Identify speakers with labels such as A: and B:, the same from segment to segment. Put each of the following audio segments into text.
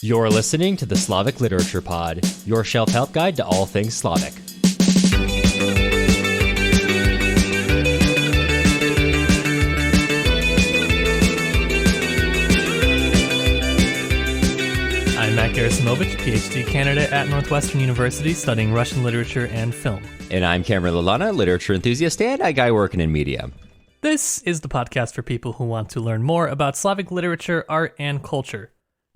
A: You're listening to the Slavic Literature Pod, your shelf help guide to all things Slavic.
B: I'm Matt Gerasimovich, PhD candidate at Northwestern University, studying Russian literature and film.
A: And I'm Cameron Lalana, literature enthusiast and a guy working in media.
B: This is the podcast for people who want to learn more about Slavic literature, art, and culture.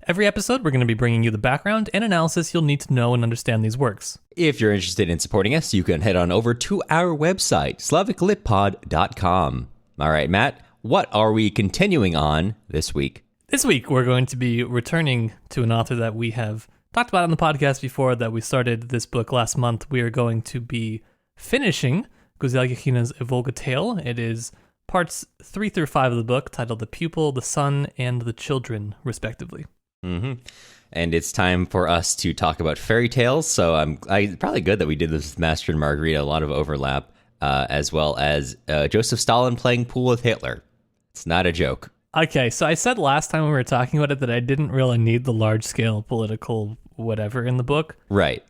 B: Every episode, we're going to be bringing you the background and analysis you'll need to know and understand these works.
A: If you're interested in supporting us, you can head on over to our website, slaviclitpod.com. All right, Matt, what are we continuing on this week?
B: This week, we're going to be returning to an author that we have talked about on the podcast before, that we started this book last month. We are going to be finishing Guzel Yakhina's Volga tale. It is parts 3 through 5 of the book, titled The Pupil, the Son, and the Children, respectively.
A: Mm-hmm. And it's time for us to talk about fairy tales. So I probably good that we did this with Master and Margarita, a lot of overlap, as well as Joseph Stalin playing pool with Hitler. It's not a joke.
B: Okay, so I said last time when we were talking about it that I didn't really need the large-scale political whatever in the book.
A: Right.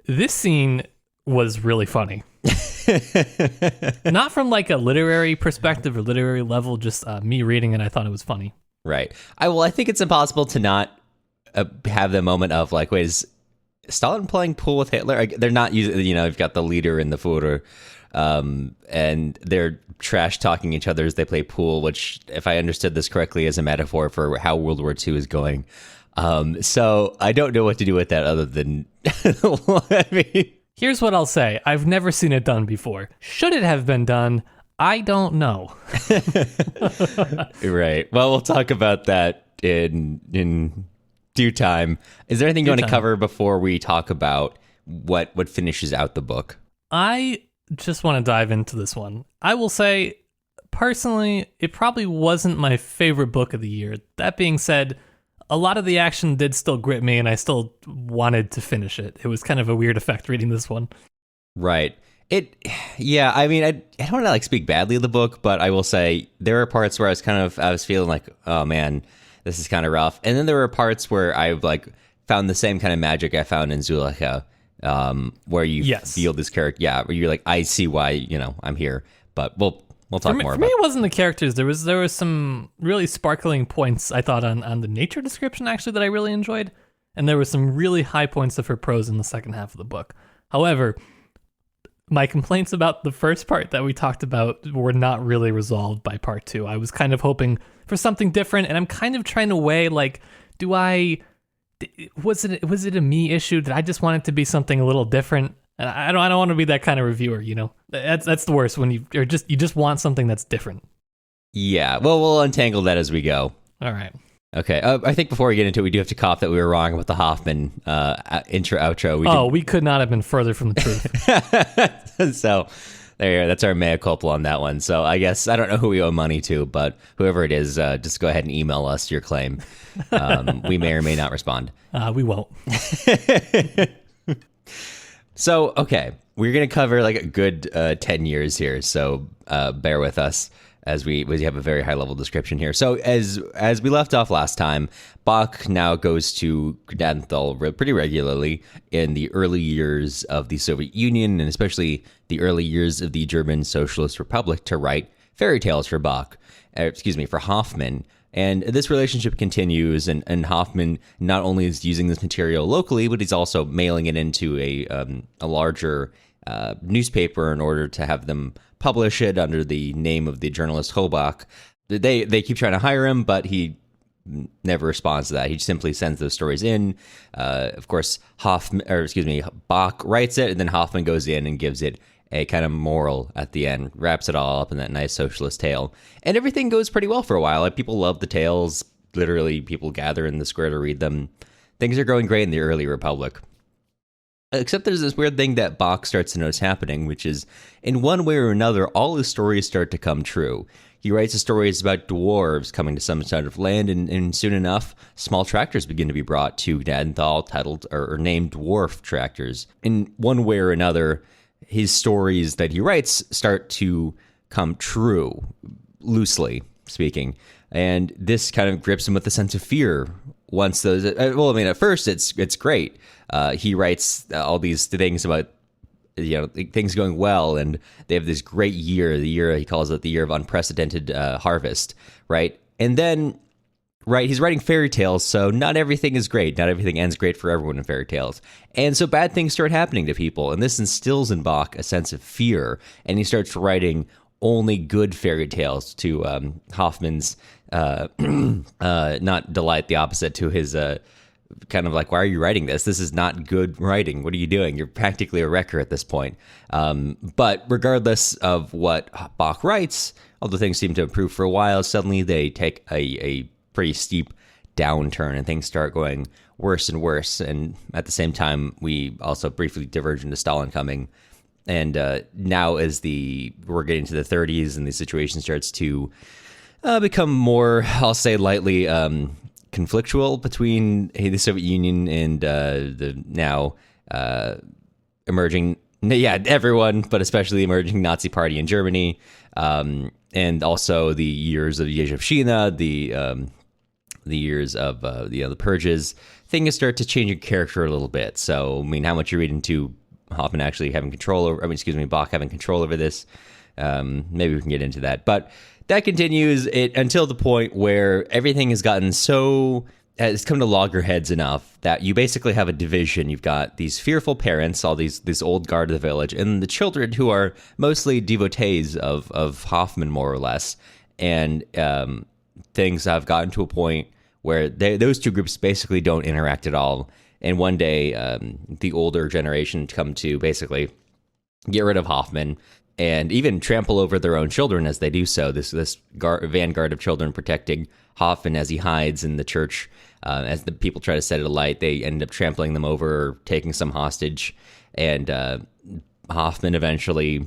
B: This scene was really funny. Not from like a literary perspective or literary level, just me reading it, I thought it was funny.
A: Right. I think it's impossible to not have the moment of like, wait, is Stalin playing pool with Hitler? They're not using, you've got the leader and the Fyodor, and they're trash talking each other as they play pool, which, if I understood this correctly, is a metaphor for how World War II is going. So I don't know what to do with that other than, I mean,
B: here's what I'll say. I've never seen it done before. Should it have been done? I don't know.
A: Right. Well, we'll talk about that in due time. Is there anything you want to cover before we talk about what finishes out the book?
B: I just want to dive into this one. I will say, personally, it probably wasn't my favorite book of the year. That being said, a lot of the action did still grip me, and I still wanted to finish it. It was kind of a weird effect reading this one.
A: Right. I don't want to like speak badly of the book, but I will say there are parts where I was feeling like, oh man, this is kind of rough. And then there were parts where I've like found the same kind of magic I found in Zulika, where you feel this character. Yeah. Where you're like, I see why, I'm here, but we'll talk more about it.
B: For me, it wasn't the characters. There was some really sparkling points, I thought, on the nature description, actually, that I really enjoyed. And there were some really high points of her prose in the second half of the book. However, my complaints about the first part that we talked about were not really resolved by part 2. I was kind of hoping for something different, and I'm kind of trying to weigh, like, was it a me issue? Did I just want it to be something a little different? And I don't want to be that kind of reviewer, That's the worst, when you just want something that's different.
A: Yeah, well, we'll untangle that as we go.
B: All right.
A: Okay, I think before we get into it, we do have to cop that we were wrong about the Hoffman intro, outro.
B: We could not have been further from the truth.
A: So, that's our mea culpa on that one. So, I guess, I don't know who we owe money to, but whoever it is, just go ahead and email us your claim. We may or may not respond.
B: We won't.
A: So, okay, we're going to cover like a good 10 years here, so bear with us as we have a very high-level description here. So as we left off last time, Bach now goes to Gdanthal pretty regularly in the early years of the Soviet Union, and especially the early years of the German Socialist Republic, to write fairy tales for for Hoffman. And this relationship continues, and Hoffman not only is using this material locally, but he's also mailing it into a larger newspaper in order to have them publish it under the name of the journalist Hobach. They keep trying to hire him, but he never responds to that. He simply sends those stories in. Of course, Bach writes it, and then Hoffman goes in and gives it a kind of moral at the end, wraps it all up in that nice socialist tale. And everything goes pretty well for a while. Like, people love the tales. Literally, people gather in the square to read them. Things are going great in the early Republic. Except there's this weird thing that Bach starts to notice happening, which is, in one way or another, all his stories start to come true. He writes the stories about dwarves coming to some sort of land, and soon enough, small tractors begin to be brought to Gdanthal, titled or named dwarf tractors. In one way or another, his stories that he writes start to come true, loosely speaking. And this kind of grips him with a sense of fear once those, well, I mean, at first it's great. He writes all these things about, things going well, and they have this great year. The year he calls it the year of unprecedented harvest, right? And then, right, he's writing fairy tales, so not everything is great. Not everything ends great for everyone in fairy tales. And so bad things start happening to people, and this instills in Bach a sense of fear, and he starts writing only good fairy tales to Hoffman's not delight, the opposite to his kind of like, why are you writing this? This is not good writing. What are you doing? You're practically a wrecker at this point. But regardless of what Bach writes, although things seem to improve for a while, suddenly they take a pretty steep downturn and things start going worse and worse. And at the same time, we also briefly diverge into Stalin coming. And now as we're getting to the 30s and the situation starts to become more, I'll say lightly, conflictual between the Soviet Union and the now emerging, everyone, but especially the emerging Nazi Party in Germany, and also the years of Yakhina, the years of the purges. Things start to change your character a little bit. So, I mean, how much you read into Hoffman actually having control over, Bach having control over this. Maybe we can get into that. But that continues until the point where everything has gotten it's come to loggerheads enough that you basically have a division. You've got these fearful parents, all this old guard of the village, and the children who are mostly devotees of Hoffman, more or less. And things have gotten to a point where those two groups basically don't interact at all. And one day, the older generation come to basically get rid of Hoffman and even trample over their own children as they do so. This vanguard of children protecting Hoffman as he hides in the church. As the people try to set it alight, they end up trampling them over, or taking some hostage. And Hoffman eventually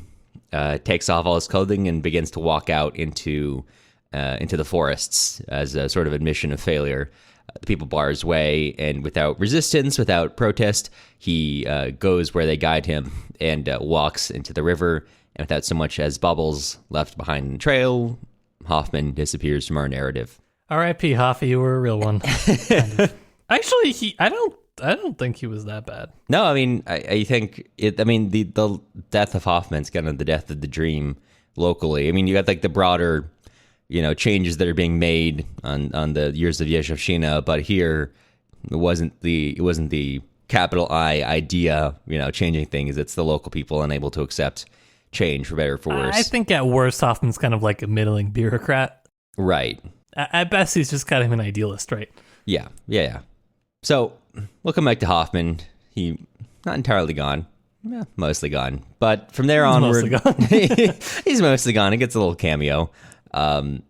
A: takes off all his clothing and begins to walk out into the forests as a sort of admission of failure. The people bar his way, and without resistance, without protest, he goes where they guide him and walks into the river. And without so much as bubbles left behind in the trail, Hoffman disappears from our narrative.
B: R.I.P. Hoffa, you were a real one. Kind of. Actually, I don't think he was that bad.
A: No, I mean, I think the death of Hoffman's kind of the death of the dream locally. I mean, you got like the broader, changes that are being made on the years of Yakhina, but here it wasn't the capital I idea, changing things. It's the local people unable to accept change, for better or for worse.
B: I think at worst, Hoffman's kind of like a middling bureaucrat.
A: Right.
B: At best, he's just kind of an idealist, right?
A: Yeah. So we'll come back to Hoffman. He not entirely gone. Yeah, mostly gone. But from there onward, he's mostly gone. He gets a little cameo. From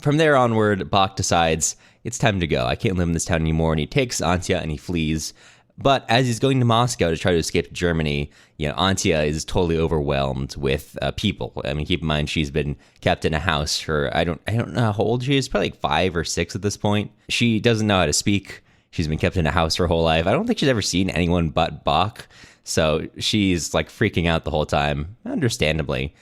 A: there onward, Bach decides it's time to go. I can't live in this town anymore, and he takes Antya and he flees. But as he's going to Moscow to try to escape to Germany, Antya is totally overwhelmed with people. I mean, keep in mind she's been kept in a house for I don't know how old she is, probably like 5 or 6 at this point. She doesn't know how to speak. She's been kept in a house her whole life. I don't think she's ever seen anyone but Bach. So she's like freaking out the whole time, understandably,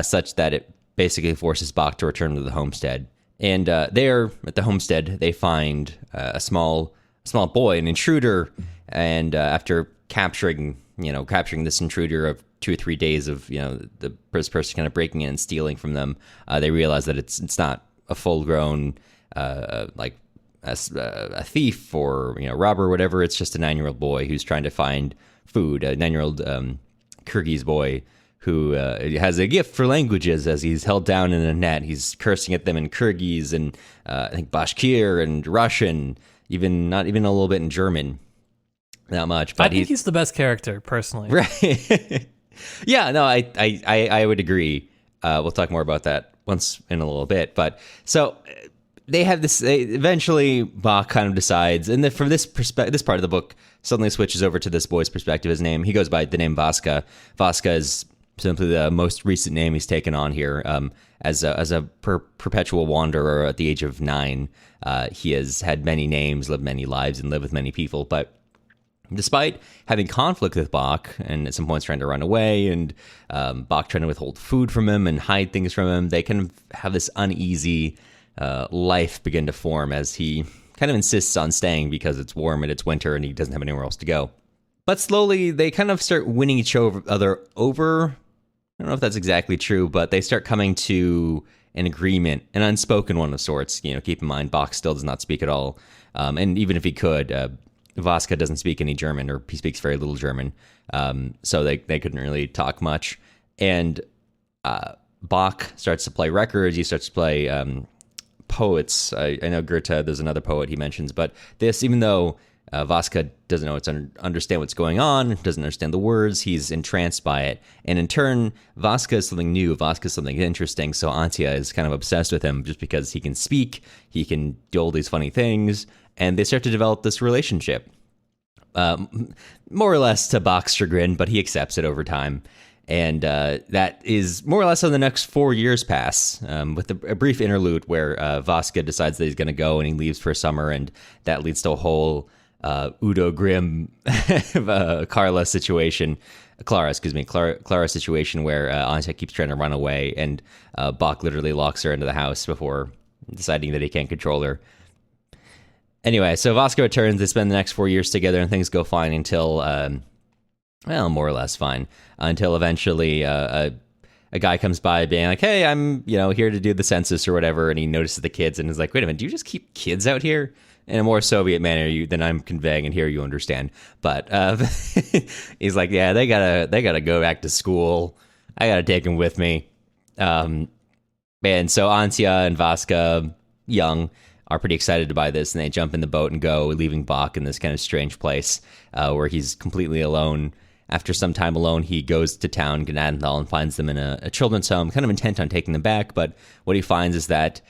A: such that it basically forces Bach to return to the homestead. And there at the homestead, they find a small boy, an intruder. And after capturing this intruder of 2 or 3 days of, this person kind of breaking in and stealing from them, they realize that it's not a full-grown, a thief or, robber or whatever. It's just a 9-year-old boy who's trying to find food, a 9-year-old Kyrgyz boy who has a gift for languages. As he's held down in a net, he's cursing at them in Kyrgyz and I think Bashkir and Russian, not even a little bit in German. Not much, but
B: I think he's the best character, personally.
A: Right. Yeah, no, I would agree. We'll talk more about that once in a little bit. But so they have this. Eventually, Bach kind of decides, and then from this this part of the book suddenly switches over to this boy's perspective. He goes by the name Vaska. Vaska is simply the most recent name he's taken on here. As a perpetual wanderer at the age of 9, he has had many names, lived many lives, and lived with many people, but despite having conflict with Bach and at some points trying to run away and Bach trying to withhold food from him and hide things from him, they kind of have this uneasy life begin to form as he kind of insists on staying because it's warm and it's winter and he doesn't have anywhere else to go. But slowly they kind of start winning each other over. I don't know if that's exactly true, but they start coming to an agreement, an unspoken one of sorts. Keep in mind, Bach still does not speak at all. And even if he could, Vaska doesn't speak any German, or he speaks very little German. So they couldn't really talk much. And Bach starts to play records. He starts to play poets. I know Goethe, there's another poet he mentions. But this, even though Vaska doesn't understand what's going on, doesn't understand the words, he's entranced by it. And in turn, Vaska is something new. Vaska is something interesting. So Antia is kind of obsessed with him just because he can speak, he can do all these funny things, and they start to develop this relationship. More or less to Bach's chagrin, but he accepts it over time. And that is more or less how the next 4 years pass, with a brief interlude where Vaska decides that he's going to go and he leaves for summer, and that leads to a whole Udo Grimm Clara situation where Anya keeps trying to run away, and Bach literally locks her into the house before deciding that he can't control her. Anyway, so Vaska returns. They spend the next 4 years together, and things go fine until, more or less fine, until eventually a guy comes by being like, hey, I'm here to do the census or whatever, and he notices the kids and is like, wait a minute, do you just keep kids out here? In a more Soviet manner than I'm conveying, and here you understand. But he's like, yeah, they gotta go back to school. I gotta take them with me. And so Antia and Vaska, young, are pretty excited by this, and they jump in the boat and go, leaving Bach in this kind of strange place where he's completely alone. After some time alone, he goes to town, Gnadenthal, and finds them in a children's home, kind of intent on taking them back. But what he finds is that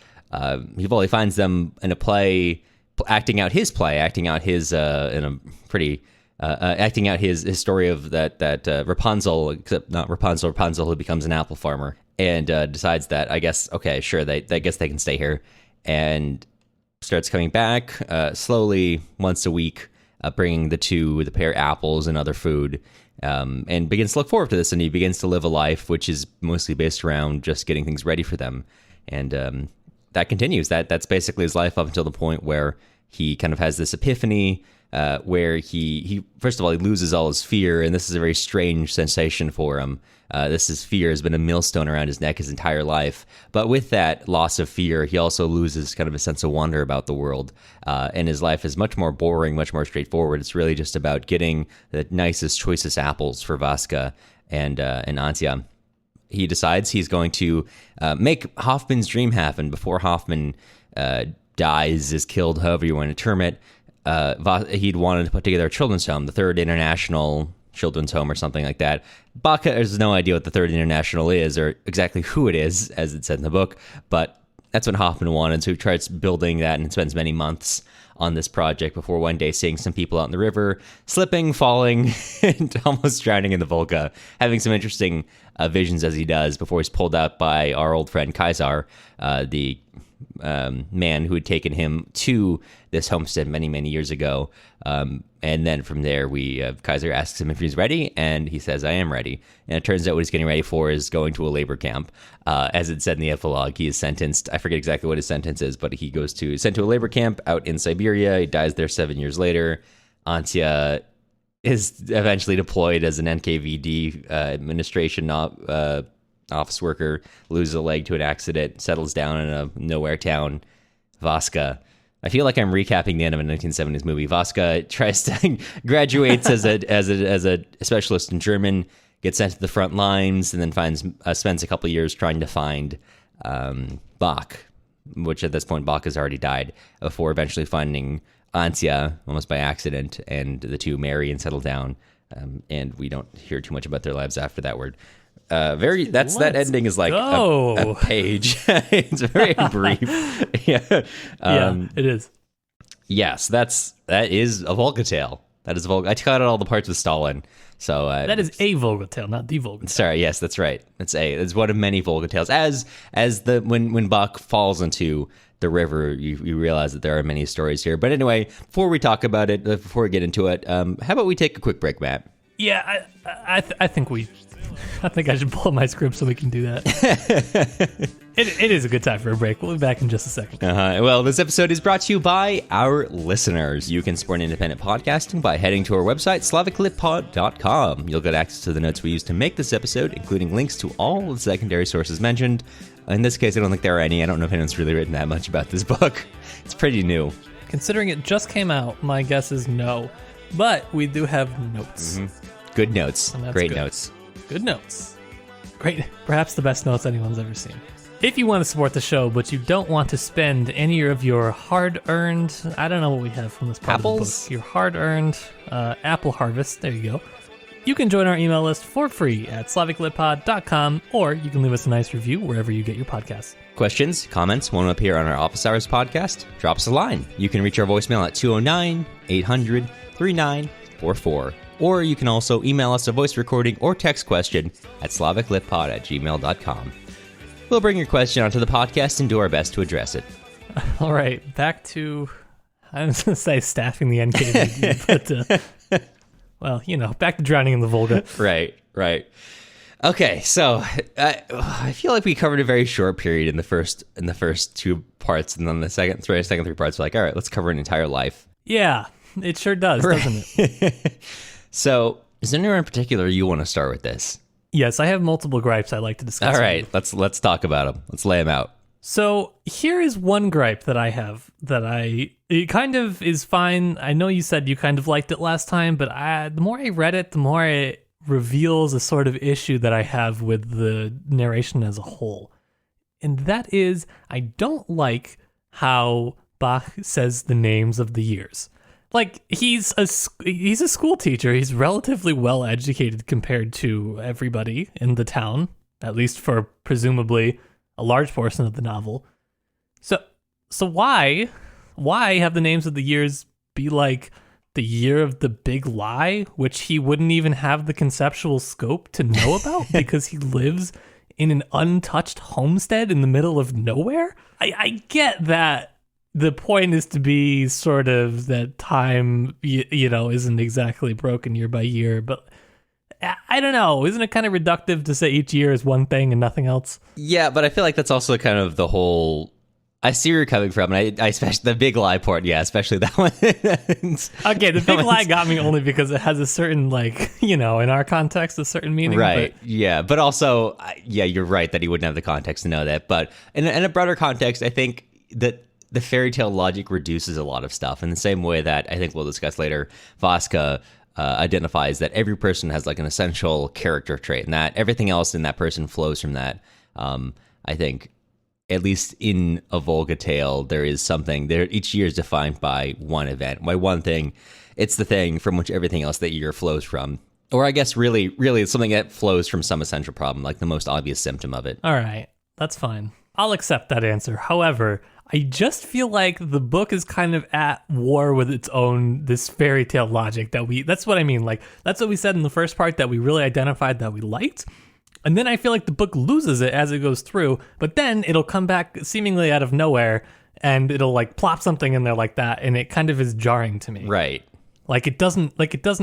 A: he finds them in a play, acting out his story of that Rapunzel, except not Rapunzel who becomes an apple farmer, and decides that I guess they can stay here, and starts coming back slowly once a week, bringing the pair apples and other food, and begins to look forward to this, and he begins to live a life which is mostly based around just getting things ready for them, and that continues. That's basically his life up until the point where he kind of has this epiphany, where he first of all, he loses all his fear, and this is a very strange sensation for him. His fear has been a millstone around his neck his entire life. But with that loss of fear, he also loses kind of a sense of wonder about the world, and his life is much more boring, much more straightforward. It's really just about getting the nicest, choicest apples for Vaska and Antia. He decides he's going to make Hoffman's dream happen before Hoffman dies, is killed, however you want to term it. He'd wanted to put together a children's home, the Third International Children's Home or something like that. Bach has no idea what the Third International is or exactly who it is, as it said in the book, but that's what Hoffman wanted, so he tries building that and spends many months on this project before one day seeing some people out in the river, slipping, falling, and almost drowning in the Volga, having some interesting visions as he does before he's pulled out by our old friend Kaisar, the man who had taken him to this homestead many, many years ago. And then from there, Kaiser asks him if he's ready, and he says, I am ready. And it turns out what he's getting ready for is going to a labor camp. As it said in the epilogue, he is sentenced. I forget exactly what his sentence is, but he sent to a labor camp out in Siberia. He dies there 7 years later. Antia is eventually deployed as an NKVD administration office worker, loses a leg to an accident, settles down in a nowhere town. Vaska. I feel like I'm recapping the end of a 1970s movie. Vaska tries to graduates as a specialist in German, gets sent to the front lines, and then spends a couple of years trying to find Bach, which at this point Bach has already died, before eventually finding Antia almost by accident, and the two marry and settle down. And we don't hear too much about their lives after that word. That ending is like a page. It's very brief. Yeah.
B: It is.
A: Yes, that is a Volga tale. That is a Volga. I cut out all the parts with Stalin. So
B: that is a Volga tale, not the Volga tale.
A: Sorry, yes, that's right. It's one of many Volga tales. When Bach falls into the river, you realize that there are many stories here. But anyway, before we talk about it, before we get into it, how about we take a quick break, Matt?
B: Yeah, I think we I think I should pull up my script so we can do that. It is a good time for a break. We'll be back in just a second.
A: Well, this episode is brought to you by our listeners. You can support independent podcasting by heading to our website, slaviclitpod.com. You'll get access to the notes we used to make this episode, including links to all the secondary sources mentioned. In this case, I don't think there are any. I don't know if anyone's really written that much about this book. It's pretty new.
B: Considering it just came out, my guess is no. But we do have notes.
A: Mm-hmm. Good notes. Great notes.
B: Good notes. Great. Perhaps the best notes anyone's ever seen. If you want to support the show, but you don't want to spend any of your hard-earned, I don't know what we have from this part of the book, your hard-earned apple harvest, there you go. You can join our email list for free at slaviclitpod.com, or you can leave us a nice review wherever you get your podcasts.
A: Questions, comments, want to appear on our Office Hours podcast? Drop us a line. You can reach our voicemail at 209-800-3944. Or you can also email us a voice recording or text question at slaviclitpod@gmail.com. We'll bring your question onto the podcast and do our best to address it.
B: All right, back to, I was going to say staffing the NKVD, but, well, back to drowning in the Volga.
A: Right. Okay, so I feel like we covered a very short period in the first two parts, and then the second three parts were like, all right, let's cover an entire life.
B: Yeah, it sure does, doesn't it?
A: So, is there anywhere in particular you want to start with this?
B: Yes, I have multiple gripes I'd like to discuss.
A: All right, let's talk about them. Let's lay them out.
B: So here is one gripe that I have it kind of is fine. I know you said you kind of liked it last time, but the more I read it, the more it reveals a sort of issue that I have with the narration as a whole. And that is, I don't like how Bach says the names of the years. Like, he's a school teacher. He's relatively well educated compared to everybody in the town, at least for presumably a large portion of the novel. So why have the names of the years be like the year of the big lie, which he wouldn't even have the conceptual scope to know about because he lives in an untouched homestead in the middle of nowhere? I get that. The point is to be sort of that time, isn't exactly broken year by year, but I don't know. Isn't it kind of reductive to say each year is one thing and nothing else?
A: Yeah, but I feel like that's also kind of the whole... I see where you're coming from, and I especially the big lie part, yeah, especially that one.
B: Okay, the big lie got me only because it has a certain, in our context, a certain meaning.
A: Right, yeah, but also, yeah, you're right that he wouldn't have the context to know that, but in a broader context, I think that the fairy tale logic reduces a lot of stuff in the same way that I think we'll discuss later. Vaska identifies that every person has like an essential character trait, and that everything else in that person flows from that. I think, at least in a Volga tale, there is something there. Each year is defined by one event, by one thing. It's the thing from which everything else that year flows from. Or I guess really it's something that flows from some essential problem, like the most obvious symptom of it.
B: All right, that's fine. I'll accept that answer. However, I just feel like the book is kind of at war with its own, this fairy tale logic that's what I mean. Like, that's what we said in the first part that we really identified that we liked. And then I feel like the book loses it as it goes through, but then it'll come back seemingly out of nowhere and it'll like plop something in there like that. And it kind of is jarring to me.
A: Right.
B: Like it doesn't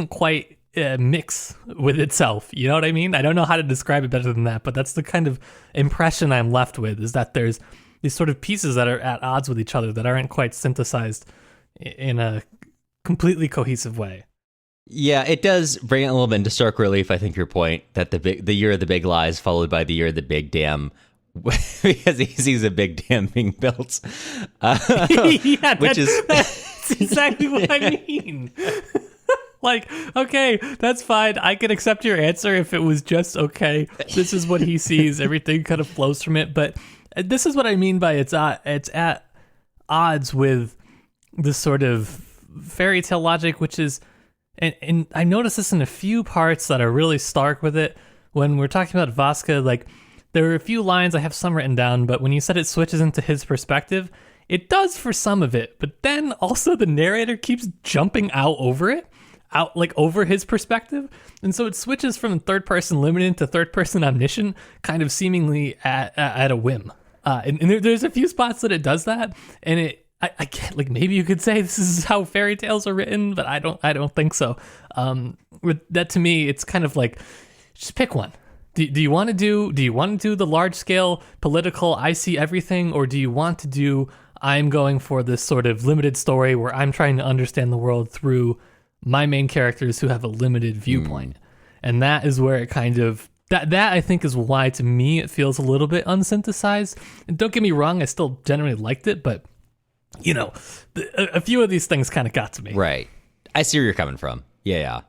B: quite mix with itself. You know what I mean? I don't know how to describe it better than that, but that's the kind of impression I'm left with, is that there's these sort of pieces that are at odds with each other that aren't quite synthesized in a completely cohesive way.
A: Yeah, it does bring it a little bit into stark relief, I think, your point, that the year of the big lie is followed by the year of the big dam, because he sees a big dam being built.
B: Yeah,
A: that's
B: exactly what I mean. Like, okay, that's fine. I can accept your answer if it was just, okay, this is what he sees. Everything kind of flows from it. But this is what I mean by it's at odds with this sort of fairy tale logic, which is, and I noticed this in a few parts that are really stark with it. When we're talking about Vaska, like, there are a few lines, I have some written down, but when you said it switches into his perspective, it does for some of it. But then also the narrator keeps jumping out over his perspective. And so it switches from third person limited to third person omniscient, kind of seemingly at a whim. And there's a few spots that it does that. And I can't, like, maybe you could say this is how fairy tales are written, but I don't think so. With that, to me, it's kind of like, just pick one. Do you want to do the large scale political I see everything, or do you want to do I'm going for this sort of limited story where I'm trying to understand the world through my main characters who have a limited viewpoint? And that is where it kind of that I think is why to me it feels a little bit unsynthesized. And don't get me wrong, I still generally liked it, but a few of these things kind of got to me.
A: Right. I see where you're coming from. Yeah.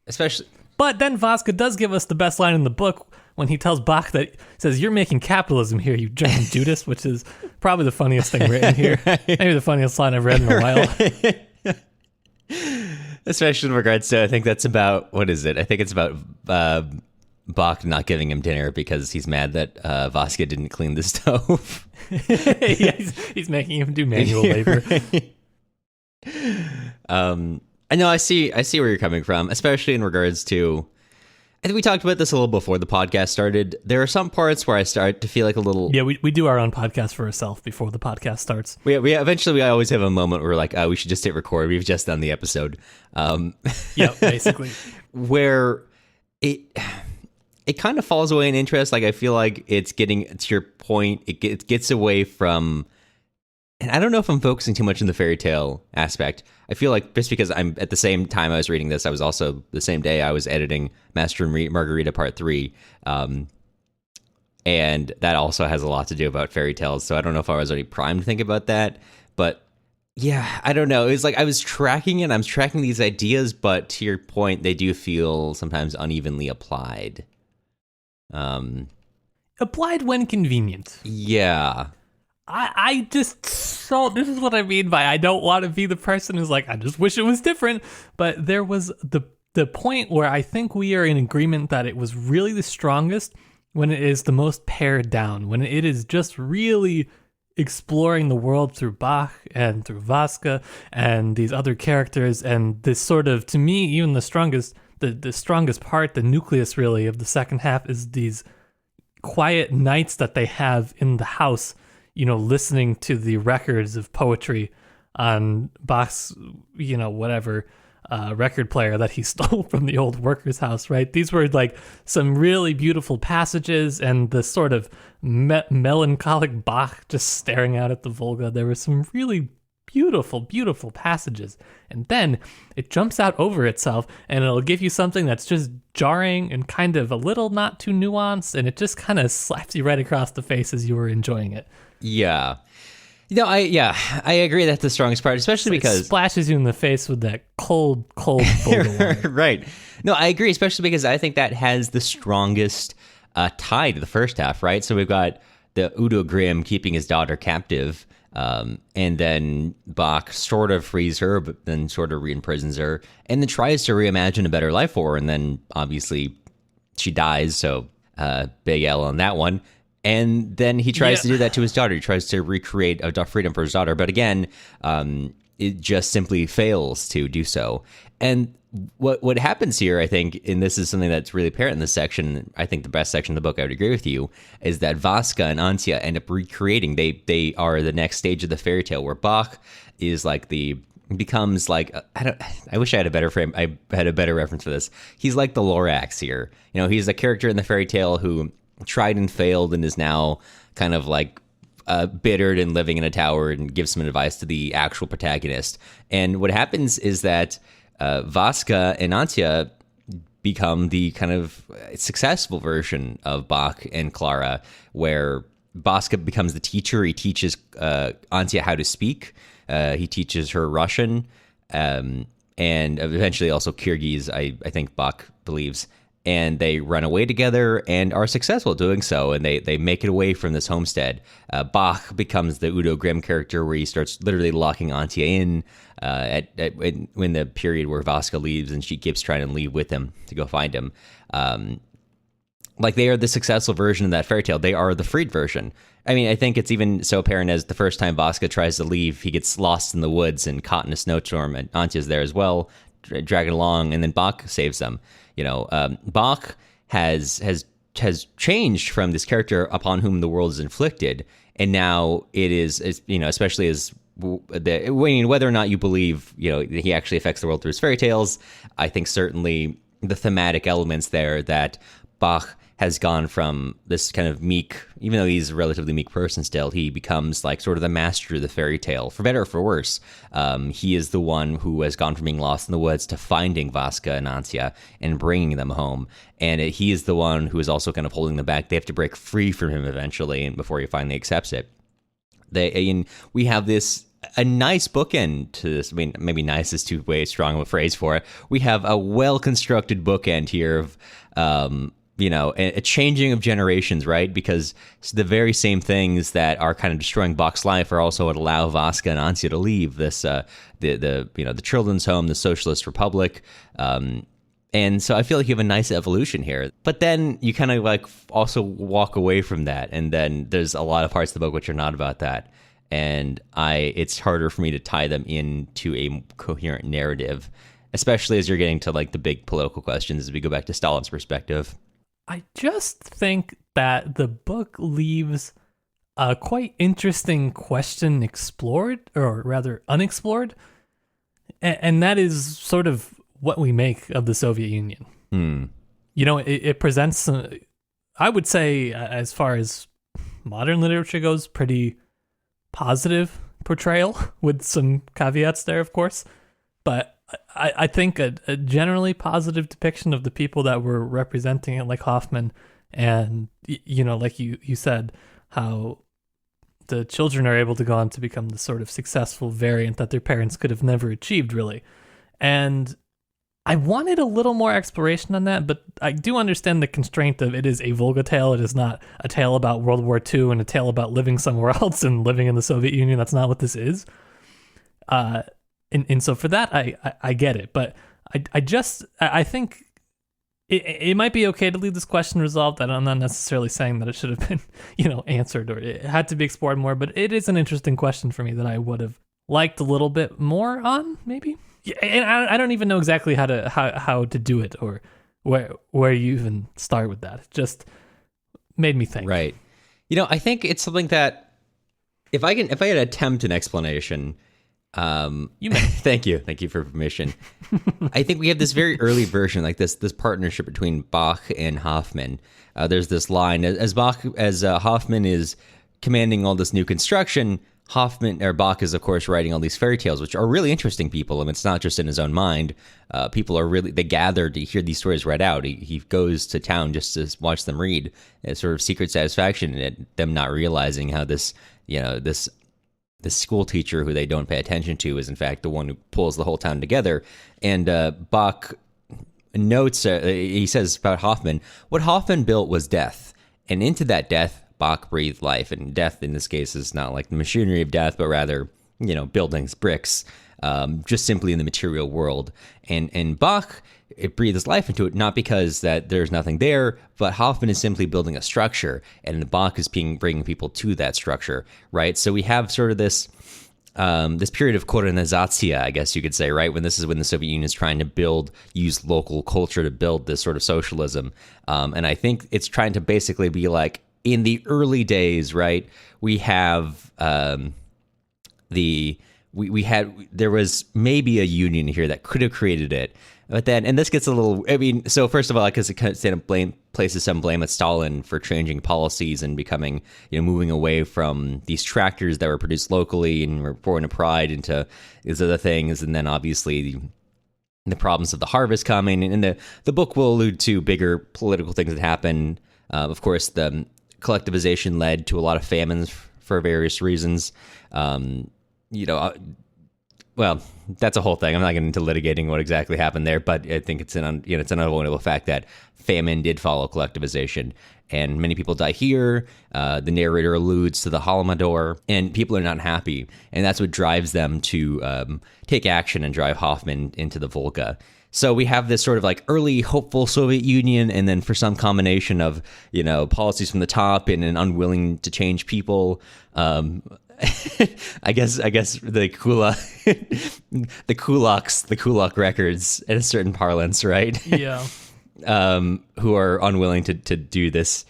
A: Especially.
B: But then Vaska does give us the best line in the book when he tells Bach says, "You're making capitalism here, you German Judas," which is probably the funniest thing written here. Right. Maybe the funniest line I've read in a while.
A: Especially in regards to, I think that's about, what is it? I think it's about Bach not giving him dinner because he's mad that Vaska didn't clean the stove.
B: Yeah, he's making him do manual labor.
A: I know, I see where you're coming from, especially in regards to, I think we talked about this a little before the podcast started. There are some parts where I start to feel like a little...
B: Yeah, we do our own podcast for ourselves before the podcast starts.
A: We eventually always have a moment where we're like, we should just hit record. We've just done the episode.
B: Yeah, basically.
A: Where it kind of falls away in interest. Like, I feel like it's getting, to your point, it gets away from... And I don't know if I'm focusing too much on the fairy tale aspect. I feel like just because I'm at the same time I was reading this, I was also the same day I was editing Master and Margarita Part 3. And that also has a lot to do about fairy tales. So I don't know if I was already primed to think about that. But yeah, I don't know. It's like I was tracking it. I'm tracking these ideas. But to your point, they do feel sometimes unevenly applied.
B: Applied when convenient.
A: Yeah.
B: I just, so this is what I mean by I don't want to be the person who's like, I just wish it was different. But there was the point where I think we are in agreement that it was really the strongest when it is the most pared down, when it is just really exploring the world through Bach and through Vaska and these other characters. And this sort of, to me, even the strongest part, the nucleus really of the second half is these quiet nights that they have in the house, listening to the records of poetry on Bach's, whatever record player that he stole from the old worker's house, right? These were like some really beautiful passages, and the sort of melancholic Bach just staring out at the Volga. There were some really beautiful, beautiful passages. And then it jumps out over itself, and it'll give you something that's just jarring and kind of a little not too nuanced, and it just kind of slaps you right across the face as you were enjoying it.
A: Yeah. I agree that's the strongest part, especially because...
B: It splashes you in the face with that cold Volga water.
A: Right. No, I agree, especially because I think that has the strongest tie to the first half, right? So we've got the Udo Grimm keeping his daughter captive, and then Bach sort of frees her, but then sort of re-imprisons her, and then tries to reimagine a better life for her, and then obviously she dies, so big L on that one. And then he tries to do that to his daughter. He tries to recreate a freedom for his daughter. But again, it just simply fails to do so. And what happens here, I think, and this is something that's really apparent in this section, I think the best section of the book, I would agree with you, is that Vaska and Antje end up recreating. They are the next stage of the fairy tale, where Bach is like becomes like, I wish I had a better frame. I had a better reference for this. He's like the Lorax here. He's a character in the fairy tale who tried and failed and is now kind of like bittered and living in a tower, and gives some advice to the actual protagonist. And what happens is that Vaska and Antje become the kind of successful version of Bach and Clara, where Vaska becomes the teacher. He teaches Antje how to speak. He teaches her Russian, and eventually also Kyrgyz, I think Bach believes. And they run away together and are successful doing so, and they make it away from this homestead. Bach becomes the Udo Grimm character, where he starts literally locking Antje in when the period where Vaska leaves, and she keeps trying to leave with him to go find him. Like, they are the successful version of that fairy tale. They are the freed version. I mean, I think it's even so apparent as the first time Vaska tries to leave, he gets lost in the woods and caught in a snowstorm, and Antje's there as well, dragging along, and then Bach saves them. Bach has changed from this character upon whom the world is inflicted, and now it is, especially as whether or not you believe, he actually affects the world through his fairy tales. I think certainly the thematic elements there that Bach has gone from this kind of meek, even though he's a relatively meek person still, he becomes like sort of the master of the fairy tale, for better or for worse. He is the one who has gone from being lost in the woods to finding Vaska and Antya and bringing them home. And he is the one who is also kind of holding them back. They have to break free from him eventually, and before he finally accepts it. We have this a nice bookend to this. I mean, maybe nice is too way strong of a phrase for it. We have a well-constructed bookend here of, a changing of generations, right? Because the very same things that are kind of destroying Bach's life are also what allow Vaska and Antya to leave this, the children's home, the socialist republic. And so I feel like you have a nice evolution here. But then you kind of like also walk away from that. And then there's a lot of parts of the book which are not about that. And it's harder for me to tie them into a coherent narrative, especially as you're getting to like the big political questions as we go back to Stalin's perspective.
B: I just think that the book leaves a quite interesting question explored, or rather unexplored, and that is sort of what we make of the Soviet Union. It presents, I would say, as far as modern literature goes, pretty positive portrayal, with some caveats there, of course. But I think a generally positive depiction of the people that were representing it, like Hoffman, and, like you said, how the children are able to go on to become the sort of successful variant that their parents could have never achieved, really. And I wanted a little more exploration on that, but I do understand the constraint of it is a Volga tale. It is not a tale about World War II and a tale about living somewhere else and living in the Soviet Union. That's not what this is. And so for that, I get it. But I think it might be okay to leave this question resolved. I'm not necessarily saying that it should have been, answered or it had to be explored more. But it is an interesting question for me that I would have liked a little bit more on, maybe. And I don't even know exactly how to do it or where you even start with that. It just made me think.
A: Right. I think it's something that if I could attempt an explanation,
B: you may.
A: Thank you for permission. I think we have this very early version, like this partnership between Bach and Hoffman. There's this line as Hoffman is commanding all this new construction. Bach is, of course, writing all these fairy tales, which are really interesting people. I mean, it's not just in his own mind. People they gather to hear these stories read out. He goes to town just to watch them read. It's sort of secret satisfaction at them not realizing how this school teacher who they don't pay attention to is, in fact, the one who pulls the whole town together. And Bach notes, he says about Hoffman, what Hoffman built was death. And into that death, Bach breathed life, and death in this case is not like the machinery of death, but rather, buildings, bricks, just simply in the material world. And Bach, it breathes life into it, not because that there's nothing there, but Hoffman is simply building a structure, and Bach is bringing people to that structure, right? So we have sort of this period of kolonizatsiya, I guess you could say, right? When the Soviet Union is trying to use local culture to build this sort of socialism. And I think it's trying to basically be like, in the early days, right, we have there was maybe a union here that could have created it. But then, and this gets a little, so first of all, because it kind of places some blame at Stalin for changing policies and becoming, moving away from these tractors that were produced locally and were born of pride into these other things. And then obviously the problems of the harvest coming. And the book will allude to bigger political things that happen. Of course, the collectivization led to a lot of famines for various reasons. Well, that's a whole thing. I'm not getting into litigating what exactly happened there, but I think it's it's an unavoidable fact that famine did follow collectivization, and many people die here. The narrator alludes to the Holodomor, and people are not happy, and that's what drives them to take action and drive Hoffman into the Volga. So we have this sort of like early hopeful Soviet Union, and then for some combination of, policies from the top and an unwilling to change people. I guess the kulaks records in a certain parlance, right?
B: Yeah.
A: Who are unwilling to do this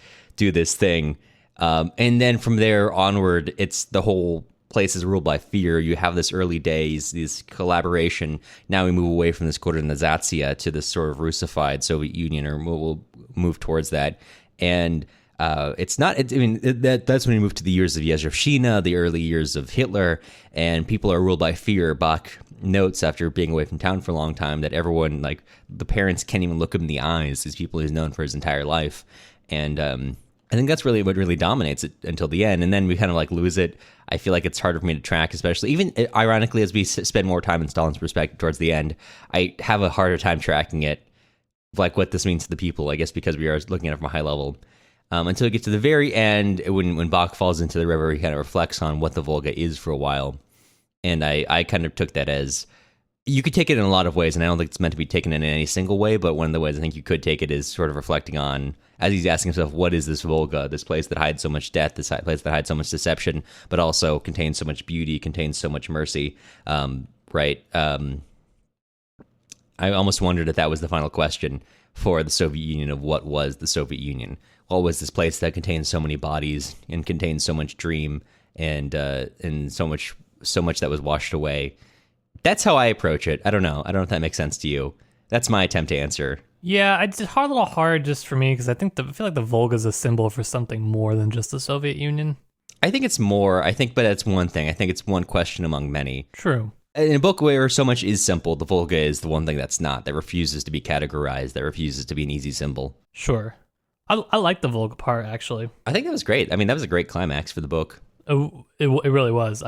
A: thing. And then from there onward, it's the whole place is ruled by fear. You have this early days, this collaboration. Now we move away from this kolonizatsiya to this sort of Russified Soviet Union, or we'll move towards that. And that's when we move to the years of Yakhina, the early years of Hitler, and people are ruled by fear. Bach notes after being away from town for a long time that everyone, like the parents, can't even look him in the eyes. These people he's known for his entire life. And I think that's really what really dominates it until the end. And then we kind of like lose it. I feel like it's harder for me to track, especially even ironically, as we spend more time in Stalin's perspective towards the end, I have a harder time tracking it, like what this means to the people, I guess, because we are looking at it from a high level. Until we get to the very end, when Bach falls into the river, he kind of reflects on what the Volga is for a while. And I kind of took that as, you could take it in a lot of ways, and I don't think it's meant to be taken in any single way, but one of the ways I think you could take it is sort of reflecting on, as he's asking himself, what is this Volga, this place that hides so much death, this place that hides so much deception, but also contains so much beauty, contains so much mercy, right? I almost wondered if that was the final question for the Soviet Union of what was the Soviet Union. What was this place that contains so many bodies and contains so much dream and so much that was washed away? That's how I approach it. I don't know if that makes sense to you. That's my attempt to answer.
B: Yeah, it's a little hard just for me because I feel like the Volga is a symbol for something more than just the Soviet Union.
A: I think it's more. But that's one thing. I think it's one question among many.
B: True.
A: In a book where so much is simple, the Volga is the one thing that's not, that refuses to be categorized, that refuses to be an easy symbol.
B: Sure. I like the Volga part, actually.
A: I think that was great. I mean, that was a great climax for the book.
B: It really was.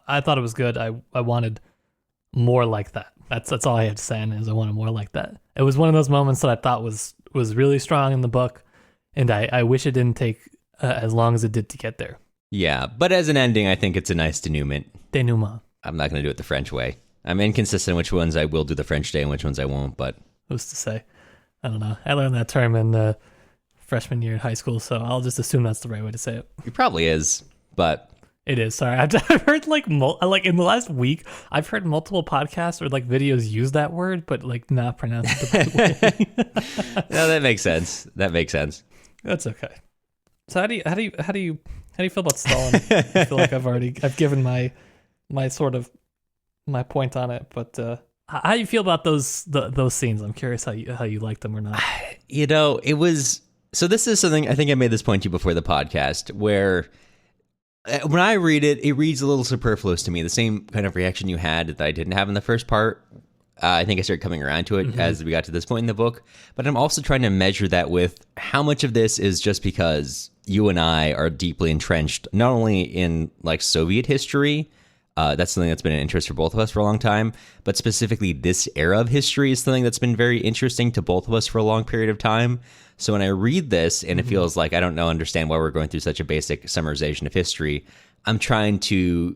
B: I thought it was good. I wanted more like that. That's all I had to say, is I wanted more like that. It was one of those moments that I thought was really strong in the book, and I wish it didn't take as long as it did to get there.
A: Yeah, but as an ending, I think it's a nice denouement.
B: Denouement.
A: I'm not going to do it the French way. I'm inconsistent which ones I will do the French day and which ones I won't, but...
B: Who's to say? I don't know. I learned that term in freshman year in high school, so I'll just assume that's the right way to say it.
A: It probably is, but...
B: It is. Sorry, I've heard like in the last week, I've heard multiple podcasts or like videos use that word, but like not pronounce it the right way.
A: No, that makes sense.
B: That's okay. So how do you feel about Stalin? I feel like I've given my sort of my point on it, but how do you feel about those scenes? I'm curious how you like them or not.
A: It was, so this is something I think I made this point to you before the podcast, where when I read it, it reads a little superfluous to me. The same kind of reaction you had that I didn't have in the first part. I think I started coming around to it as we got to this point in the book. But I'm also trying to measure that with how much of this is just because you and I are deeply entrenched, not only in like Soviet history, that's something that's been an interest for both of us for a long time, but specifically this era of history is something that's been very interesting to both of us for a long period of time. So when I read this and it feels like I don't understand why we're going through such a basic summarization of history, I'm trying to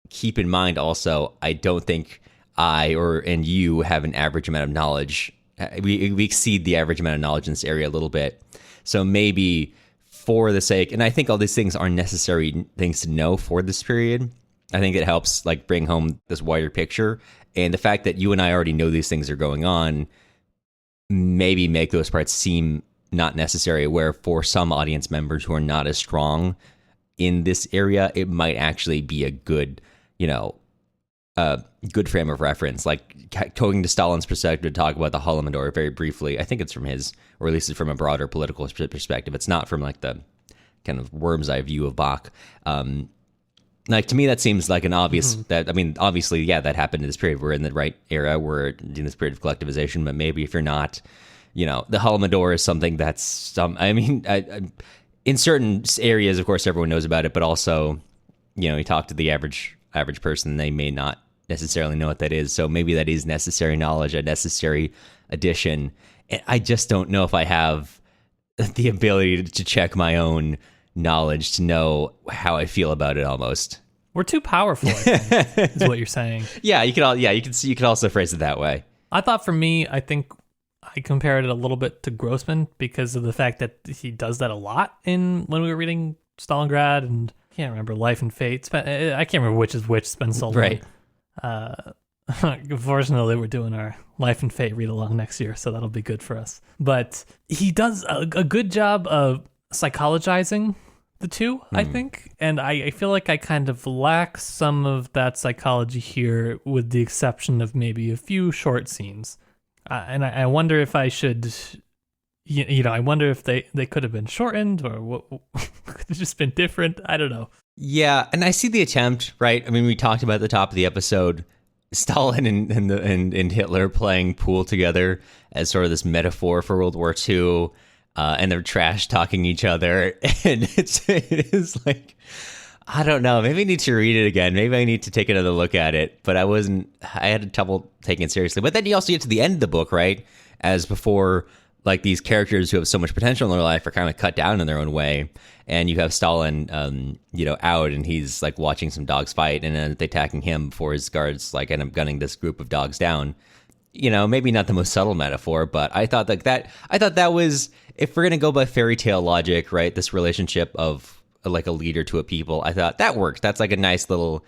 A: keep in mind also, I don't think I and you have an average amount of knowledge. We exceed the average amount of knowledge in this area a little bit. So maybe for the sake, and I think all these things are necessary things to know for this period, I think it helps like bring home this wider picture. And the fact that you and I already know these things are going on maybe make those parts seem not necessary, where for some audience members who are not as strong in this area, it might actually be a good, good frame of reference. Like talking to Stalin's perspective to talk about the Holodomor very briefly. I think it's from his, or at least it's from a broader political perspective. It's not from like the kind of worm's eye view of Bach. Like to me, that seems like an obvious that, I mean, obviously, yeah, that happened in this period. We're in the right era. We're in this period of collectivization, but maybe if you're not, the Holodomor is something that's in certain areas, of course, everyone knows about it, but also, you talk to the average person, they may not necessarily know what that is. So maybe that is necessary knowledge, a necessary addition. And I just don't know if I have the ability to check my own knowledge to know how I feel about it. Almost,
B: we're too powerful, I think, is what you're saying.
A: Yeah, you could also phrase it that way.
B: I thought for me, I think I compared it a little bit to Grossman because of the fact that he does that a lot when we were reading Stalingrad, and I can't remember Life and Fate. I can't remember which is which. It's been so long.
A: Right.
B: Fortunately, we're doing our Life and Fate read along next year, so that'll be good for us. But he does a good job of psychologizing the two, I think, and I feel like I kind of lack some of that psychology here, with the exception of maybe a few short scenes. And I wonder if I should I wonder if they could have been shortened or what could have just been different. I don't know.
A: Yeah, and I see the attempt, right? I mean, we talked about at the top of the episode, Stalin and Hitler playing pool together as sort of this metaphor for World War II, and they're trash talking each other, and it is like, I don't know. Maybe I need to read it again. Maybe I need to take another look at it. But I had trouble taking it seriously. But then you also get to the end of the book, right? As before, like these characters who have so much potential in their life are kind of cut down in their own way. And you have Stalin, out, and he's like watching some dogs fight, and then they attacking him before his guards like end up gunning this group of dogs down. Maybe not the most subtle metaphor, but I thought that was, if we're gonna go by fairy tale logic, right? This relationship of like a leader to a people, I thought that worked. That's a nice little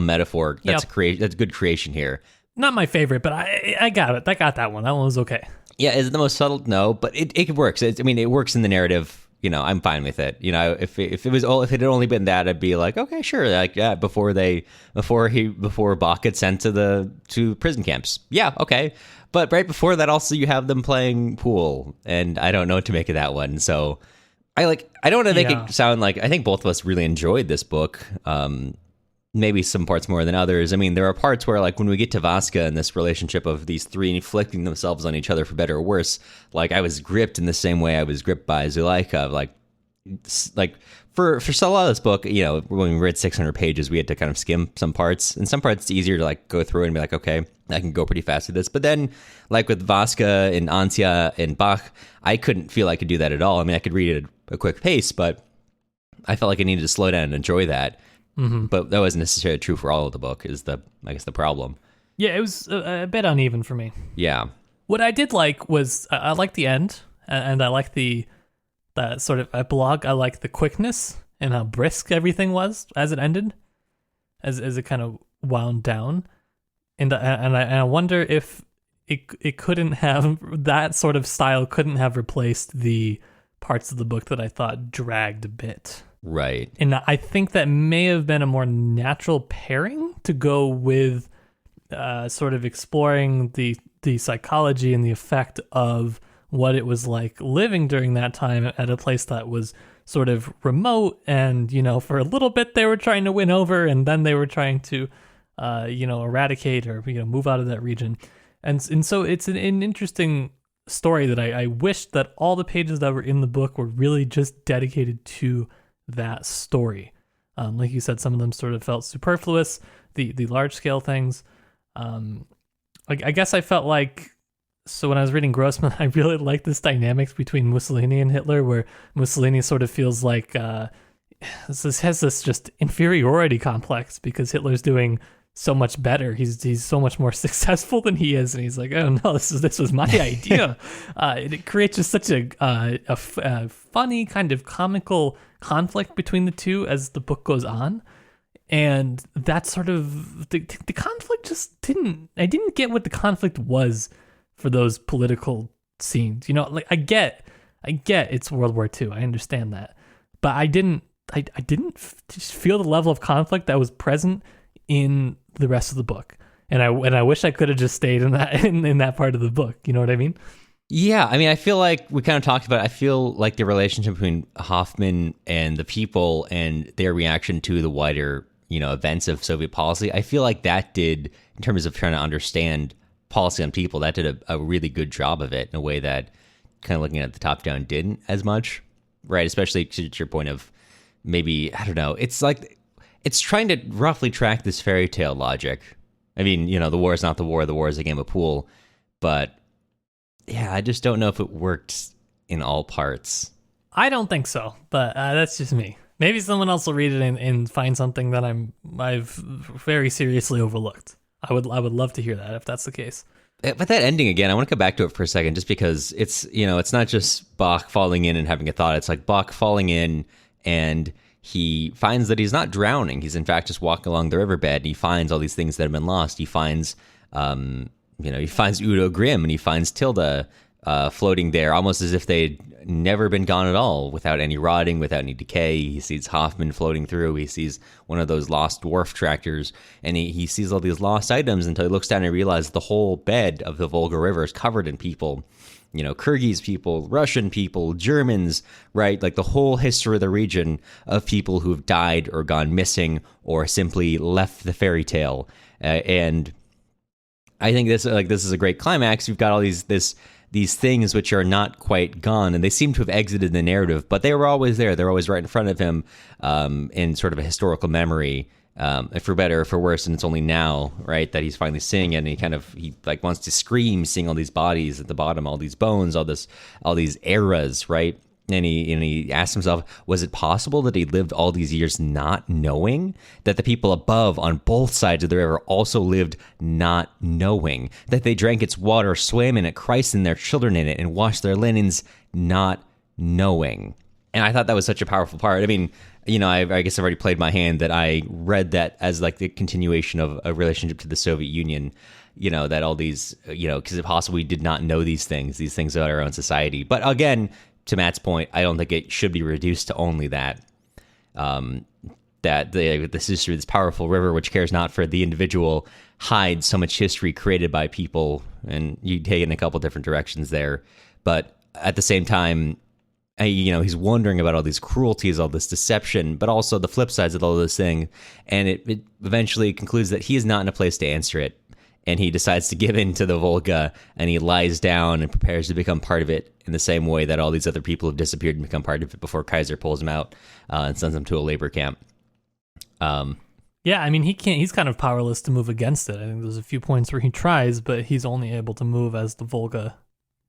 A: metaphor. That's good creation here.
B: Not my favorite, but I got it. I got that one. That one was okay.
A: Yeah, is it the most subtle? No, but it works. It works in the narrative. I'm fine with it. If it had only been that, I'd be like, okay, sure. Like, yeah, before Bach gets sent to prison camps. Yeah, okay. But right before that, also you have them playing pool, and I don't know what to make of that one. So I don't want to make it sound like, I think both of us really enjoyed this book. Maybe some parts more than others. I mean, there are parts where, like, when we get to Vaska and this relationship of these three inflicting themselves on each other for better or worse, like, I was gripped in the same way I was gripped by Zuleika. Like for a lot of this book, when we read 600 pages, we had to kind of skim some parts. And some parts it's easier to like go through and be like, okay, I can go pretty fast with this. But then, like with Vaska and Antia and Bach, I couldn't feel I could do that at all. I mean, I could read it at a quick pace, but I felt like I needed to slow down and enjoy that. Mm-hmm. But that wasn't necessarily true for all of the book, is the problem.
B: Yeah, it was a bit uneven for me.
A: Yeah.
B: What I did like was, I liked the end, and I liked the sort of epilogue. I liked the quickness and how brisk everything was as it ended, as it kind of wound down. And I wonder if it couldn't have, that sort of style couldn't have replaced the parts of the book that I thought dragged a bit.
A: Right.
B: And I think that may have been a more natural pairing to go with sort of exploring the psychology and the effect of what it was like living during that time at a place that was sort of remote. And, for a little bit they were trying to win over, and then they were trying to, eradicate or, move out of that region. And so it's an interesting story that I wish that all the pages that were in the book were really just dedicated to that story. Like you said, some of them sort of felt superfluous, the large scale things. I guess I felt like, so when I was reading Grossman, I really liked this dynamics between Mussolini and Hitler, where Mussolini sort of feels like has this just inferiority complex because Hitler's doing so much better. He's so much more successful than he is, and he's like, oh no, this was my idea. It creates just such a funny kind of comical conflict between the two as the book goes on. And that sort of the conflict just I didn't get what the conflict was for those political scenes. Like I get it's World War II. I understand that, but I didn't just feel the level of conflict that was present in the rest of the book. And I wish I could have just stayed in that in that part of the book. You know what I mean?
A: Yeah, I mean, I feel like we kind of talked about it. I feel like the relationship between Hoffman and the people and their reaction to the wider, events of Soviet policy, I feel like that did, in terms of trying to understand policy on people, that did a really good job of it in a way that kind of looking at the top down didn't as much, right? Especially to your point of maybe, I don't know, it's like, it's trying to roughly track this fairy tale logic. I mean, the war is not the war is a game of pool, but yeah, I just don't know if it worked in all parts.
B: I don't think so, but that's just me. Maybe someone else will read it and find something that I've very seriously overlooked. I would love to hear that if that's the case.
A: But that ending again, I want to come back to it for a second, just because it's it's not just Bach falling in and having a thought. It's like Bach falling in and he finds that he's not drowning. He's in fact just walking along the riverbed. And he finds all these things that have been lost. He finds he finds Udo Grimm, and he finds Tilda floating there, almost as if they'd never been gone at all, without any rotting, without any decay. He sees Hoffman floating through. He sees one of those lost dwarf tractors, and he sees all these lost items until he looks down and realizes the whole bed of the Volga River is covered in people. You know, Kyrgyz people, Russian people, Germans, right? Like the whole history of the region of people who've died or gone missing or simply left the fairy tale. And I think this is a great climax. You've got all these things which are not quite gone, and they seem to have exited the narrative, but they were always there. They're always right in front of him, in sort of a historical memory, for better or for worse. And it's only now, right, that he's finally seeing it, and he wants to scream, seeing all these bodies at the bottom, all these bones, all these eras, right? And he asked himself, was it possible that he lived all these years not knowing? That the people above on both sides of the river also lived not knowing? That they drank its water, swam in it, Christ and their children in it, and washed their linens not knowing? And I thought that was such a powerful part. I mean, you know, I guess I've already played my hand that I read that as like the continuation of a relationship to the Soviet Union. You know, that all these, you know, because it's possible we did not know these things about our own society. But again, to Matt's point, I don't think it should be reduced to only that. That this history, this powerful river, which cares not for the individual, hides so much history created by people, and you take it in a couple different directions there. But at the same time, you know, he's wondering about all these cruelties, all this deception, but also the flip sides of all this thing. And it eventually concludes that he is not in a place to answer it. And he decides to give in to the Volga, and he lies down and prepares to become part of it in the same way that all these other people have disappeared and become part of it before Kaiser pulls him out and sends him to a labor camp.
B: Yeah, I mean, he's kind of powerless to move against it. I think there's a few points where he tries, but he's only able to move as the Volga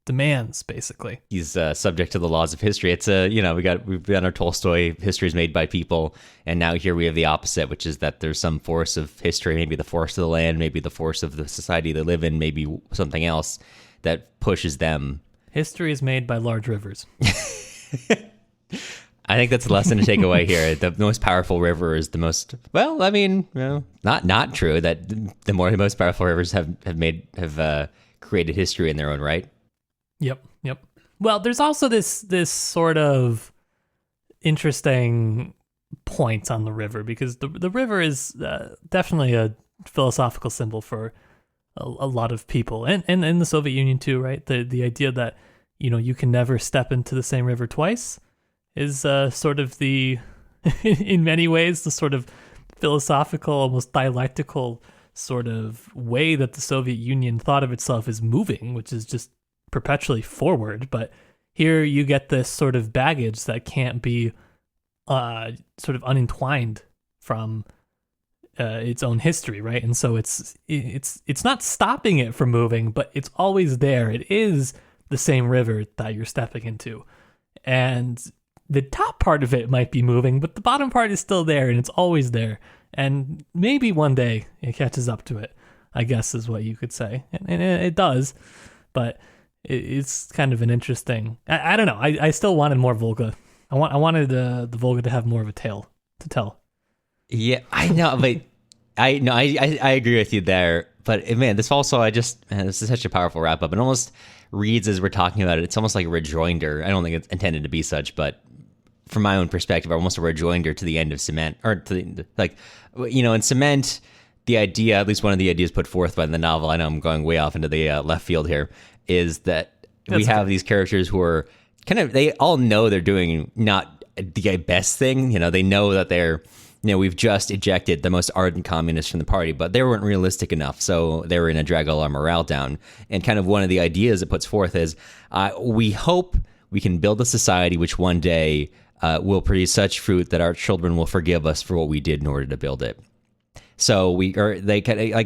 B: demands, basically.
A: He's subject to the laws of history. It's we've done our Tolstoy, history is made by people, and now here we have the opposite, which is that there's some force of history, maybe the force of the land, maybe the force of the society they live in, maybe something else that pushes them. History
B: is made by large rivers.
A: I think that's a lesson to take away here. The most powerful river is the most, well, I mean, not true that the most powerful rivers have created history in their own right.
B: Yep. Well, there's also this sort of interesting point on the river, because the river is definitely a philosophical symbol for a lot of people, and in the Soviet Union too, right? The idea that, you know, you can never step into the same river twice is sort of the, in many ways, the sort of philosophical, almost dialectical sort of way that the Soviet Union thought of itself as moving, which is just perpetually forward. But here you get this sort of baggage that can't be sort of unentwined from its own history, right? And so it's not stopping it from moving, but it's always there. It is the same river that you're stepping into, and the top part of it might be moving, but the bottom part is still there, and it's always there. And maybe one day it catches up to it, I guess is what you could say, and it does. But it's kind of an interesting. I don't know. I still wanted more Volga. I wanted the Volga to have more of a tale to tell.
A: Yeah, I know, but I agree with you there. But man, this is such a powerful wrap up. It almost reads, as we're talking about it, it's almost like a rejoinder. I don't think it's intended to be such, but from my own perspective, almost a rejoinder to the end of Cement, or to in Cement, the idea, at least one of the ideas put forth by the novel, I know I'm going way off into the left field here, is that we have these characters who are they all know they're doing not the best thing. You know, they know that they're, we've just ejected the most ardent communists from the party, but they weren't realistic enough, so they were going to drag all our morale down. And kind of one of the ideas it puts forth is, we hope we can build a society which one day will produce such fruit that our children will forgive us for what we did in order to build it. So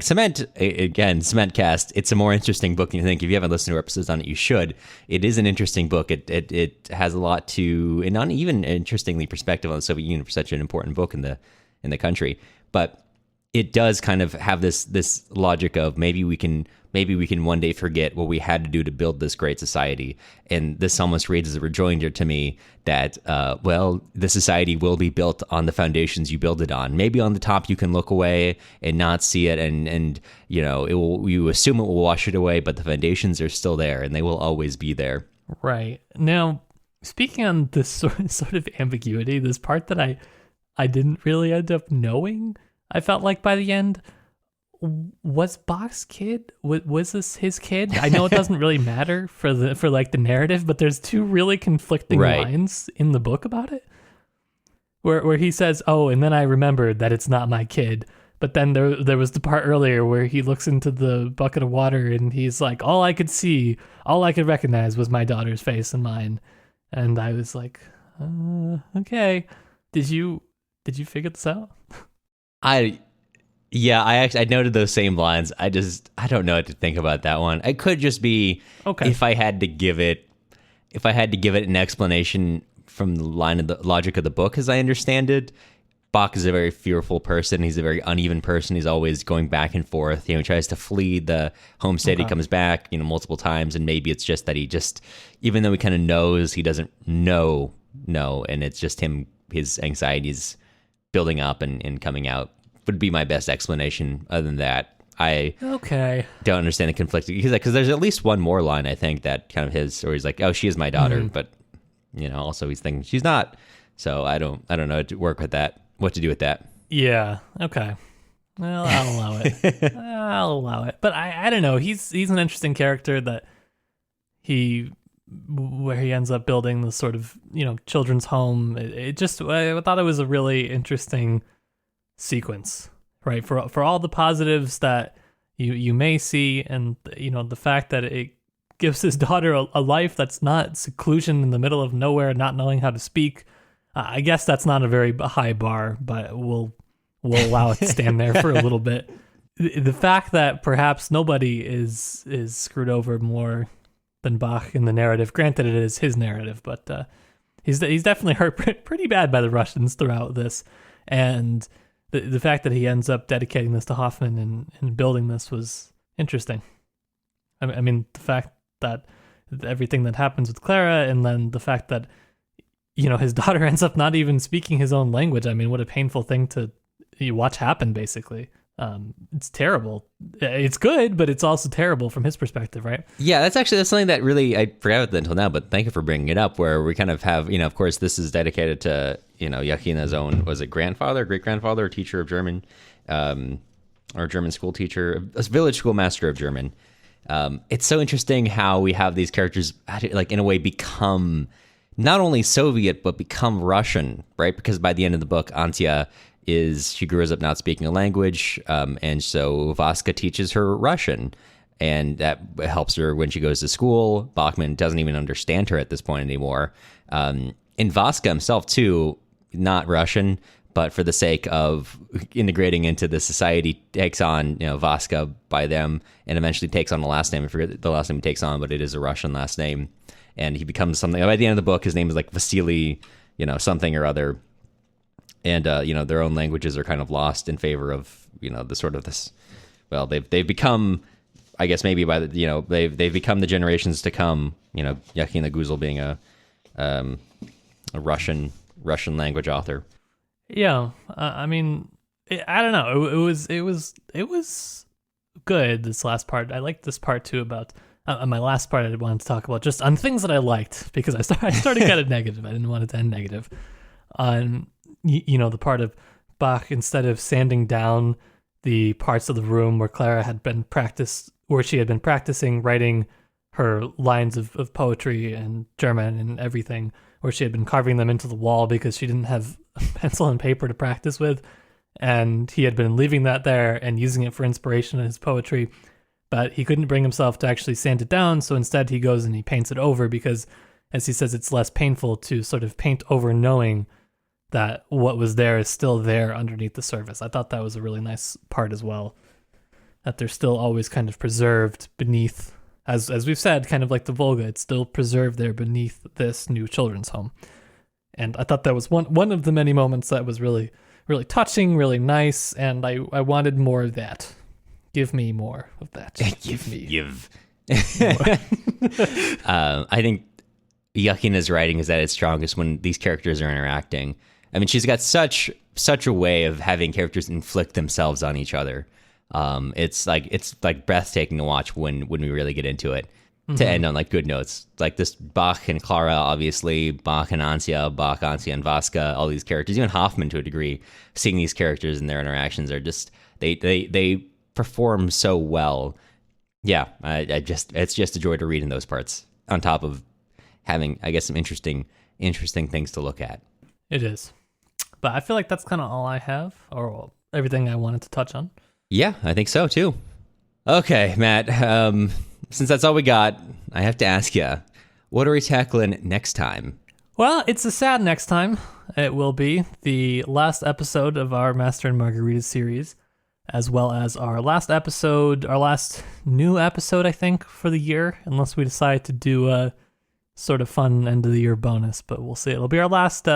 A: Cement, again, Cement Cast, it's a more interesting book than you think. If you haven't listened to our episodes on it, you should. It is an interesting book. It has a lot to, and not even interestingly, perspective on the Soviet Union for such an important book in the country. But it does kind of have this logic of maybe we can maybe we can one day forget what we had to do to build this great society. And this almost reads as a rejoinder to me that, well, the society will be built on the foundations you build it on. Maybe on the top you can look away and not see it, and you know, you assume it will wash it away, but the foundations are still there, and they will always be there.
B: Right. Now, speaking on this sort of ambiguity, this part that I didn't really end up knowing, I felt like by the end, was Bach's kid? Was this his kid? I know it doesn't really matter for the narrative, but there's two really conflicting lines in the book about it, where he says, "Oh, and then I remembered that it's not my kid." But then there was the part earlier where he looks into the bucket of water and he's like, all I could recognize was my daughter's face and mine. And I was like, okay. Did you figure this out?
A: I noted those same lines. I don't know what to think about that one. It could just be if I had to give it an explanation from the line of the logic of the book as I understand it. Bach is a very fearful person. He's a very uneven person. He's always going back and forth. You know, he tries to flee the homestead. He comes back, you know, multiple times, and maybe it's just that he just, even though he kind of knows, he doesn't know, and it's just him, his anxieties building up and coming out would be my best explanation. Other than that, I don't understand the conflict. Because there's at least one more line, I think, that kind of his, or he's like, oh, she is my daughter, but, you know, also he's thinking she's not. So I don't know how to work with that. What to do with that? Yeah.
B: Okay. Well, I'll allow it. But I don't know. He's an interesting character that where he ends up building the sort of, you know, children's home. I thought it was a really interesting sequence, right? For all the positives that you may see, and you know, the fact that it gives his daughter a life that's not seclusion in the middle of nowhere, not knowing how to speak. I guess that's not a very high bar, but we'll allow it to stand there for a little bit. The fact that perhaps nobody is screwed over more than Bach in the narrative. Granted, it is his narrative, but he's definitely hurt pretty bad by the Russians throughout this. And the fact that he ends up dedicating this to Hoffman and building this was interesting. I mean, the fact that everything that happens with Clara, and then the fact that, you know, his daughter ends up not even speaking his own language. I mean, what a painful thing to watch happen, basically. It's terrible. It's good, but it's also terrible from his perspective, right?
A: Yeah, that's something that really, I forgot about that until now, but thank you for bringing it up, where we kind of have, you know, of course, this is dedicated to, you know, Yakhina's own, was it grandfather, great-grandfather, teacher of German, or German school teacher, a village schoolmaster of German. It's so interesting how we have these characters, like, in a way become not only Soviet, but become Russian, right? Because by the end of the book, Antya she grows up not speaking a language, and so Vaska teaches her Russian, and that helps her when she goes to school. Bachman doesn't even understand her at this point anymore. And Vaska himself, too, not Russian, but for the sake of integrating into the society, takes on, you know, Vaska by them, and eventually takes on the last name. I forget the last name he takes on, but it is a Russian last name. And he becomes something. By the end of the book, his name is like Vasily, you know, something or other. And, you know, their own languages are kind of lost in favor of, you know, the sort of this, well, they've become, I guess maybe by the, you know, they've become the generations to come, you know, Yakhina Guzel being a Russian language author.
B: Yeah. I mean, I don't know. It was good, this last part. I liked this part too about, my last part I wanted to talk about just on things that I liked, because I started kind of negative. I didn't want it to end negative. On, you know, the part of Bach, instead of sanding down the parts of the room where Clara had been practicing writing her lines of poetry and German and everything, where she had been carving them into the wall because she didn't have a pencil and paper to practice with, and he had been leaving that there and using it for inspiration in his poetry, but he couldn't bring himself to actually sand it down, so instead he goes and he paints it over because, as he says, it's less painful to sort of paint over knowing that what was there is still there underneath the surface. I thought that was a really nice part as well, that they're still always kind of preserved beneath, as we've said, kind of like the Volga, it's still preserved there beneath this new children's home. And I thought that was one of the many moments that was really, really touching, really nice, and I wanted more of that. Give me more of that.
A: Give. I think Yakhina's writing is at its strongest when these characters are interacting. I mean, she's got such a way of having characters inflict themselves on each other. It's like breathtaking to watch when we really get into it. To end on like good notes, like this Bach and Clara, obviously Bach and Ansia, and Vaska, all these characters, even Hoffman to a degree. Seeing these characters and their interactions are just they perform so well. Yeah, it's just a joy to read in those parts. On top of having, I guess, some interesting things to look at.
B: It is, but I feel like that's kind of all I have, or everything I wanted to touch on.
A: Yeah, I think so too. Okay, Matt. Since that's all we got, I have to ask you, what are we tackling next time?
B: Well, it's a sad next time. It will be the last episode of our Master and Margarita series, as well as our last new episode, I think, for the year, unless we decide to do a sort of fun end of the year bonus, but we'll see. It'll be our last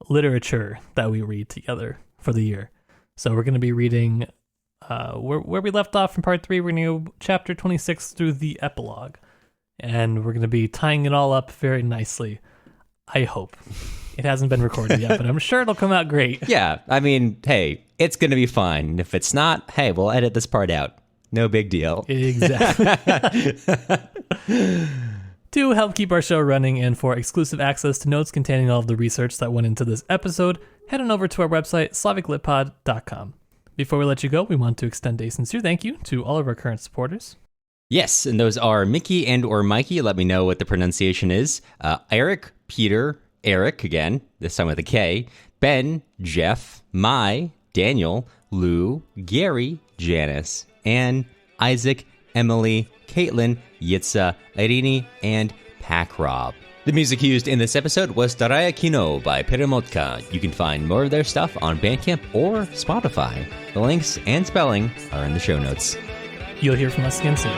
B: literature that we read together for the year. So we're going to be reading where we left off from part 3. We're going to go chapter 26 through the epilogue, and we're going to be tying it all up very nicely. I hope. It hasn't been recorded yet, but I'm sure it'll come out great.
A: Yeah, I mean, hey, it's going to be fine. And if it's not, hey, we'll edit this part out. No big deal.
B: Exactly. To help keep our show running and for exclusive access to notes containing all of the research that went into this episode, head on over to our website, slaviclitpod.com. Before we let you go, we want to extend a sincere thank you to all of our current supporters.
A: Yes, and those are Mickey and or Mikey. Let me know what the pronunciation is. Eric, Peter, Eric, again, this time with a K, Ben, Jeff, Mai, Daniel, Lou, Gary, Janice, Anne, Isaac, Emily, Caitlin, Yitza, Irini, and Pack Rob. The music used in this episode was Daraya Kino by Peremotka. You can find more of their stuff on Bandcamp or Spotify. The links and spelling are in the show notes.
B: You'll hear from us again soon.